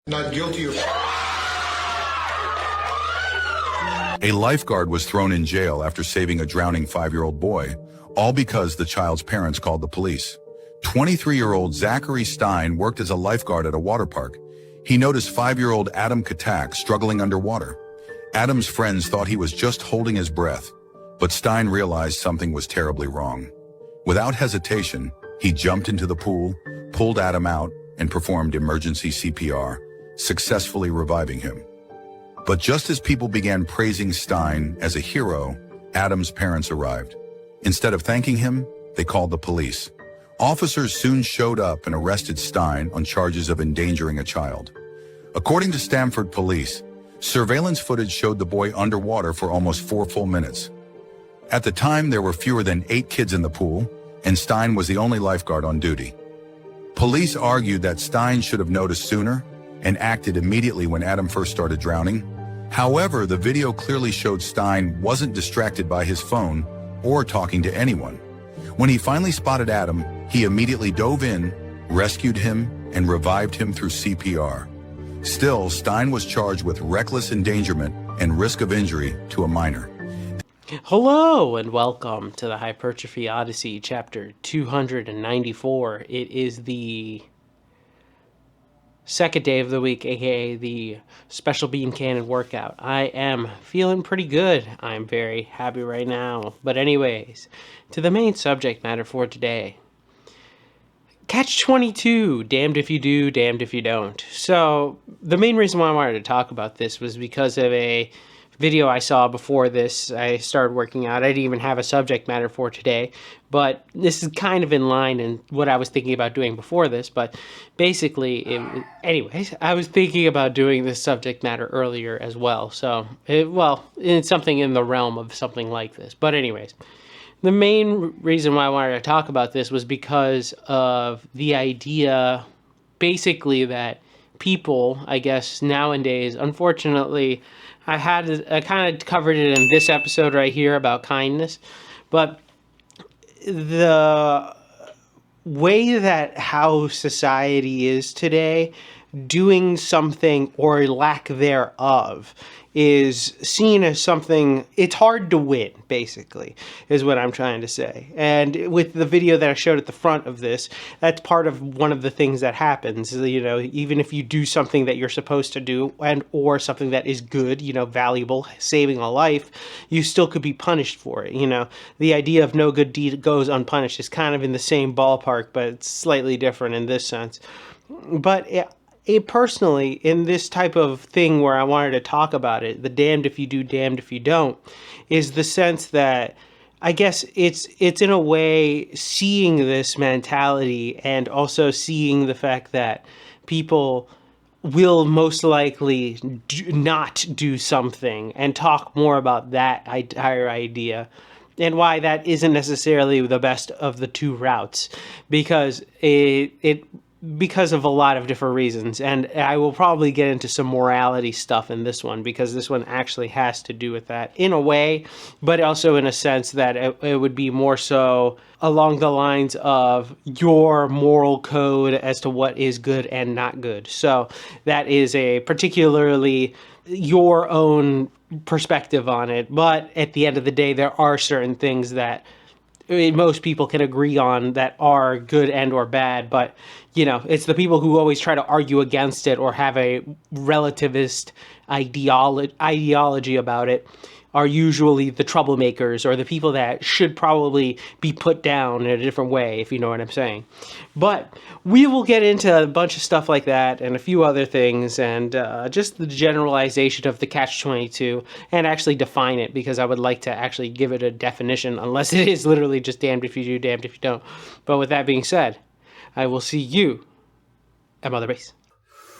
Not guilty of... A lifeguard was thrown in jail after saving a drowning 5-year-old boy, all because the child's parents called the police. 23-year-old Zachary Stein worked as a lifeguard at a water park. He noticed 5-year-old Adam Katak struggling underwater. Adam's friends thought he was just holding his breath, but Stein realized something was terribly wrong. Without hesitation, he jumped into the pool, pulled Adam out, and performed emergency CPR, successfully reviving him. But just as people began praising Stein as a hero, Adam's parents arrived. Instead of thanking him, they called the police. Officers soon showed up and arrested Stein on charges of endangering a child. According to Stamford police, surveillance footage showed the boy underwater for almost 4 full minutes. At the time, there were fewer than 8 kids in the pool, and Stein was the only lifeguard on duty. Police argued that Stein should have noticed sooner and acted immediately when Adam first started drowning. However, the video clearly showed Stein wasn't distracted by his phone or talking to anyone. When he finally spotted Adam, he immediately dove in, rescued him, and revived him through CPR. Still, Stein was charged with reckless endangerment and risk of injury to a minor. Hello and welcome to the Hypertrophy Odyssey, chapter 294. It is the second day of the week, aka the special bean cannon workout. I am feeling pretty good. I'm very happy right now. But anyways, to the main subject matter for today. Catch-22, damned if you do, damned if you don't. So, the main reason why I wanted to talk about this was because of a video I saw before this. I started working out. I didn't even have a subject matter for today, but this is kind of in line in what I was thinking about doing before this. But basically, anyways, I was thinking about doing this subject matter earlier as well. So, it's something in the realm of something like this. But anyways, the main reason why I wanted to talk about this was because of the idea, basically, that people, I guess, nowadays, unfortunately, I kind of covered it in this episode right here about kindness, but the way that how society is today, doing something or lack thereof is seen as something, it's hard to win, basically, is what I'm trying to say. And with the video that I showed at the front of this, that's part of one of the things that happens. You know, even if you do something that you're supposed to do and or something that is good, you know, valuable, saving a life, you still could be punished for it. You know, the idea of no good deed goes unpunished is kind of in the same ballpark, but it's slightly different in this sense. But personally, in this type of thing where I wanted to talk about it, the damned if you do, damned if you don't, is the sense that I guess it's in a way seeing this mentality and also seeing the fact that people will most likely not do something and talk more about that entire idea. And why that isn't necessarily the best of the two routes, because because of a lot of different reasons. And I will probably get into some morality stuff in this one, because this one actually has to do with that in a way, but also in a sense that it would be more so along the lines of your moral code as to what is good and not good. So that is a particularly your own perspective on it. But at the end of the day, there are certain things that most people can agree on that are good and or bad, but you know, it's the people who always try to argue against it or have a relativist ideology about it are usually the troublemakers or the people that should probably be put down in a different way, if you know what I'm saying. But we will get into a bunch of stuff like that and a few other things, and just the generalization of the catch-22, and actually define it, because I would like to actually give it a definition, unless it is literally just damned if you do, damned if you don't. But with that being said, I will see you at Mother Base.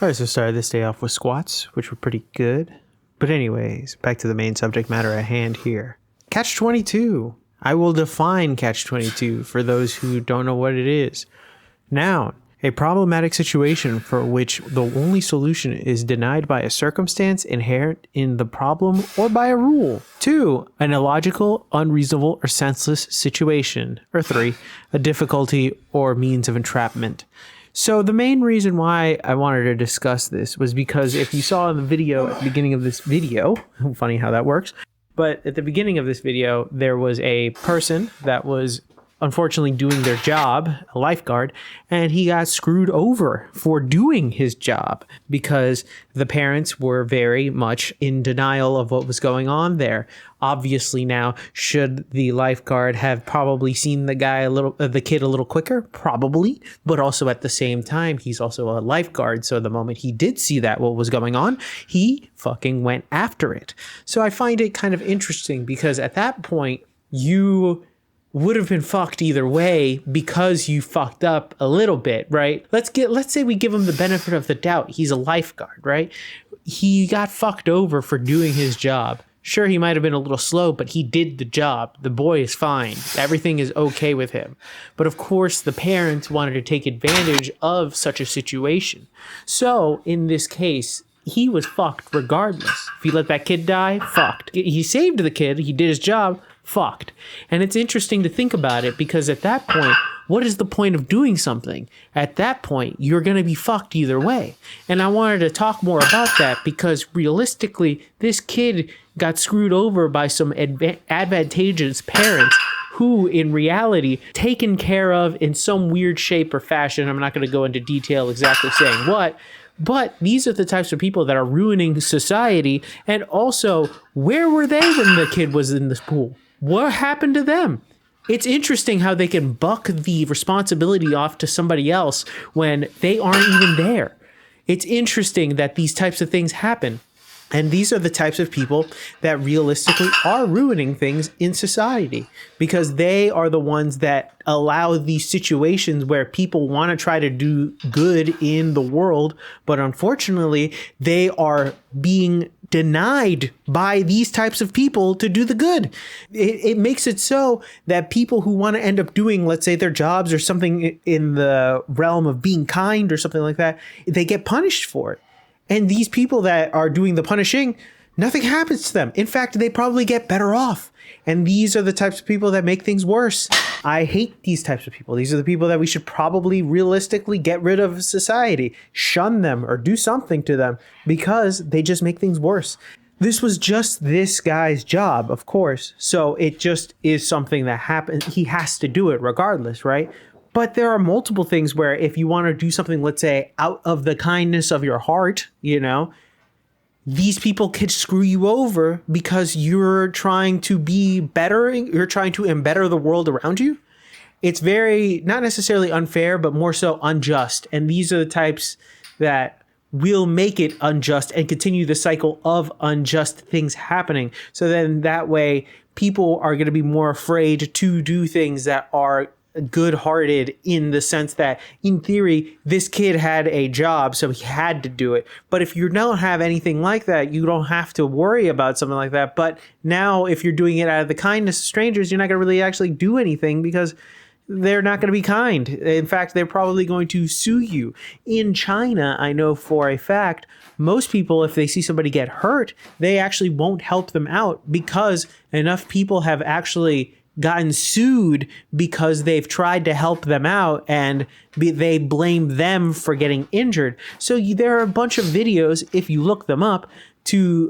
All right, so started this day off with squats, which were pretty good. But anyways, back to the main subject matter at hand here. Catch-22. I will define catch-22 for those who don't know what it is. Noun, a problematic situation for which the only solution is denied by a circumstance inherent in the problem or by a rule. 2, an illogical, unreasonable, or senseless situation. Or 3, a difficulty or means of entrapment. So the main reason why I wanted to discuss this was because if you saw in the video at the beginning of this video, funny how that works, but at the beginning of this video, there was a person that was unfortunately doing their job, a lifeguard, and he got screwed over for doing his job because the parents were very much in denial of what was going on there. Obviously now, should the lifeguard have probably seen the kid a little quicker? Probably, but also at the same time, he's also a lifeguard. So the moment he did see that what was going on, he fucking went after it. So I find it kind of interesting because at that point, you would have been fucked either way because you fucked up a little bit, right? Let's say we give him the benefit of the doubt. He's a lifeguard, right? He got fucked over for doing his job. Sure, he might have been a little slow, but he did the job. The boy is fine. Everything is okay with him. But of course, the parents wanted to take advantage of such a situation. So in this case, he was fucked regardless. If he let that kid die, fucked. He saved the kid. He did his job. Fucked. And it's interesting to think about it because at that point, what is the point of doing something? At that point, you're going to be fucked either way. And I wanted to talk more about that because realistically, this kid got screwed over by some advantageous parents who in reality taken care of in some weird shape or fashion. I'm not going to go into detail exactly saying what. But these are the types of people that are ruining society. And also, where were they when the kid was in this pool? What happened to them? It's interesting how they can buck the responsibility off to somebody else when they aren't even there. It's interesting that these types of things happen. And these are the types of people that realistically are ruining things in society because they are the ones that allow these situations where people want to try to do good in the world, but unfortunately, they are being denied by these types of people to do the good. It makes it so that people who want to end up doing, let's say, their jobs or something in the realm of being kind or something like that, they get punished for it. And these people that are doing the punishing, nothing happens to them. In fact, they probably get better off. And these are the types of people that make things worse. I hate these types of people. These are the people that we should probably realistically get rid of society, shun them or do something to them because they just make things worse. This was just this guy's job, of course. So it just is something that happens. He has to do it regardless, right? But there are multiple things where if you want to do something, let's say, out of the kindness of your heart, you know, these people could screw you over because you're trying to be better. You're trying to embetter the world around you. It's very, not necessarily unfair, but more so unjust. And these are the types that will make it unjust and continue the cycle of unjust things happening. So then that way people are going to be more afraid to do things that are good-hearted in the sense that in theory this kid had a job so he had to do it, but if you don't have anything like that you don't have to worry about something like that. But now if you're doing it out of the kindness of strangers, you're not going to really actually do anything because they're not going to be kind. In fact, they're probably going to sue you. In China, I know for a fact, most people, if they see somebody get hurt, they actually won't help them out because enough people have actually gotten sued because they've tried to help them out and they blame them for getting injured. So there are a bunch of videos, if you look them up,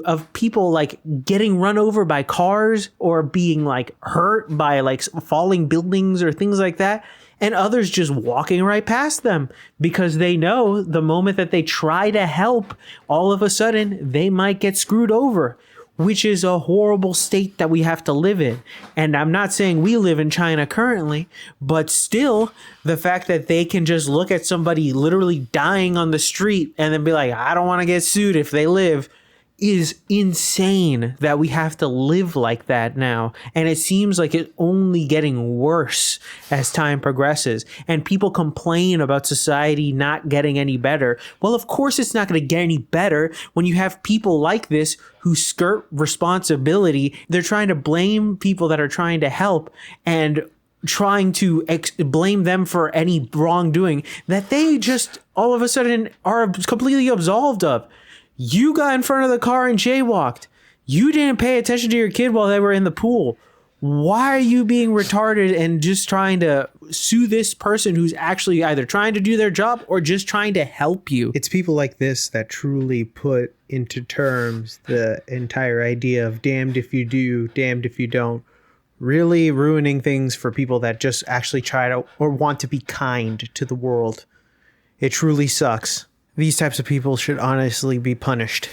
of people like getting run over by cars or being like hurt by like falling buildings or things like that, and others just walking right past them because they know the moment that they try to help, all of a sudden they might get screwed over, which is a horrible state that we have to live in. And I'm not saying we live in China currently, but still the fact that they can just look at somebody literally dying on the street and then be like, I don't want to get sued if they live, is insane that we have to live like that now. And it seems like it's only getting worse as time progresses. And people complain about society not getting any better. Well, of course it's not going to get any better when you have people like this who skirt responsibility. They're trying to blame people that are trying to help and trying to blame them for any wrongdoing that they just all of a sudden are completely absolved of. You got in front of the car and jaywalked. You didn't pay attention to your kid while they were in the pool. Why are you being retarded and just trying to sue this person who's actually either trying to do their job or just trying to help you? It's people like this that truly put into terms the entire idea of damned if you do, damned if you don't, really ruining things for people that just actually try to or want to be kind to the world. It truly sucks. These types of people should honestly be punished.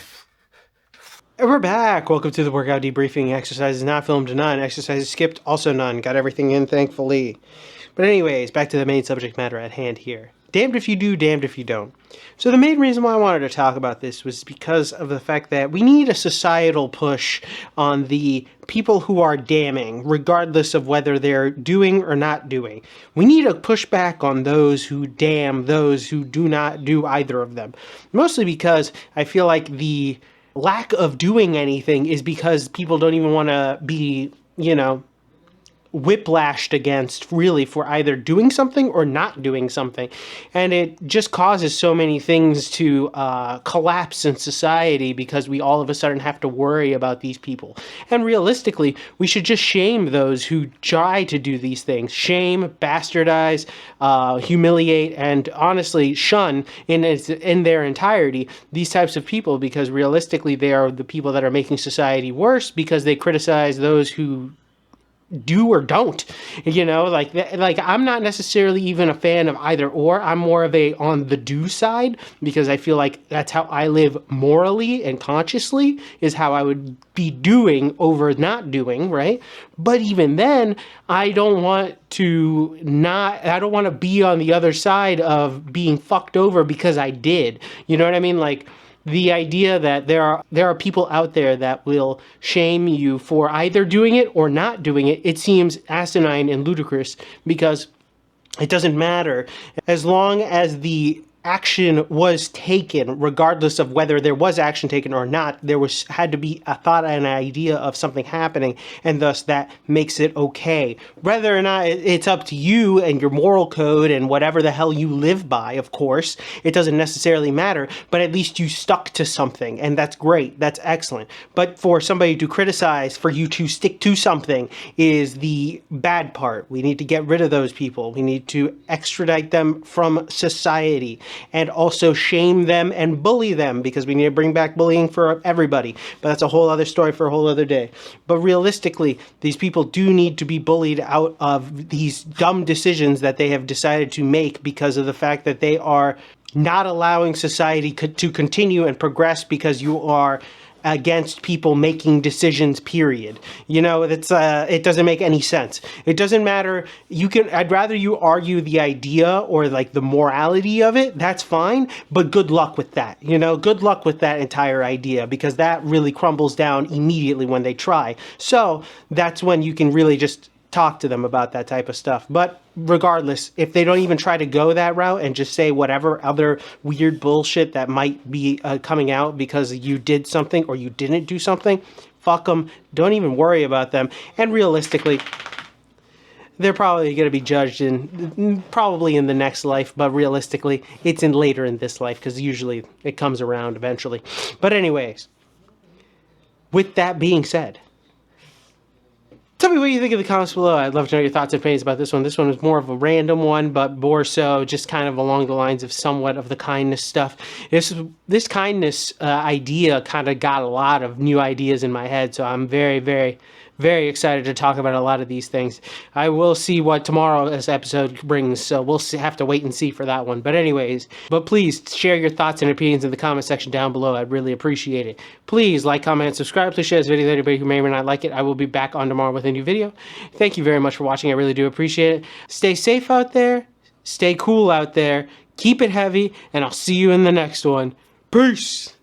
And we're back. Welcome to the workout debriefing. Exercises not filmed, none. Exercises skipped, also none. Got everything in, thankfully. But anyways, back to the main subject matter at hand here. Damned if you do, damned if you don't. So the main reason why I wanted to talk about this was because of the fact that we need a societal push on the people who are damning, regardless of whether they're doing or not doing. We need a pushback on those who damn those who do not do either of them. Mostly because I feel like the lack of doing anything is because people don't even want to be, whiplashed against really for either doing something or not doing something. And it just causes so many things to collapse in society because we all of a sudden have to worry about these people. And realistically, we should just shame those who try to do these things. Shame, bastardize, humiliate, and honestly shun in their entirety these types of people, because realistically they are the people that are making society worse because they criticize those who do or don't, like I'm not necessarily even a fan of either or. I'm more of a on the do side, because I feel like that's how I live morally and consciously, is how I would be doing over not doing, right? But even then, I don't want to be on the other side of being fucked over because I did. You know what I mean? Like, the idea that there are people out there that will shame you for either doing it or not doing it, it seems asinine and ludicrous, because it doesn't matter. As long as the action was taken, regardless of whether there was action taken or not, there had to be a thought and an idea of something happening, and thus that makes it okay. Whether or not it's up to you and your moral code and whatever the hell you live by, of course, it doesn't necessarily matter, but at least you stuck to something, and that's great, that's excellent. But for somebody to criticize for you to stick to something is the bad part. We need to get rid of those people. We need to extradite them from society, and also shame them and bully them, because we need to bring back bullying for everybody. But that's a whole other story for a whole other day. But realistically, these people do need to be bullied out of these dumb decisions that they have decided to make, because of the fact that they are not allowing society to continue and progress, because you are against people making decisions, period. It doesn't make any sense. It doesn't matter. I'd rather you argue the idea or like the morality of it. That's fine, but good luck with that. Good luck with that entire idea, because that really crumbles down immediately when they try. So that's when you can really just talk to them about that type of stuff. But regardless, if they don't even try to go that route and just say whatever other weird bullshit that might be coming out because you did something or you didn't do something, fuck them. Don't even worry about them. And realistically, they're probably going to be judged probably in the next life, but realistically, it's later in this life, because usually it comes around eventually. But anyways, with that being said, tell me what you think in the comments below. I'd love to know your thoughts and opinions about this one. This one was more of a random one, but more so just kind of along the lines of somewhat of the kindness stuff. This kindness idea kind of got a lot of new ideas in my head, so I'm very, very, very excited to talk about a lot of these things. I will see what tomorrow's episode brings, so we'll have to wait and see for that one. But anyways, please share your thoughts and opinions in the comment section down below. I'd really appreciate it. Please like, comment, and subscribe. Please share this video with anybody who may or may not like it. I will be back on tomorrow with a new video. Thank you very much for watching. I really do appreciate it. Stay safe out there. Stay cool out there. Keep it heavy, and I'll see you in the next one. Peace!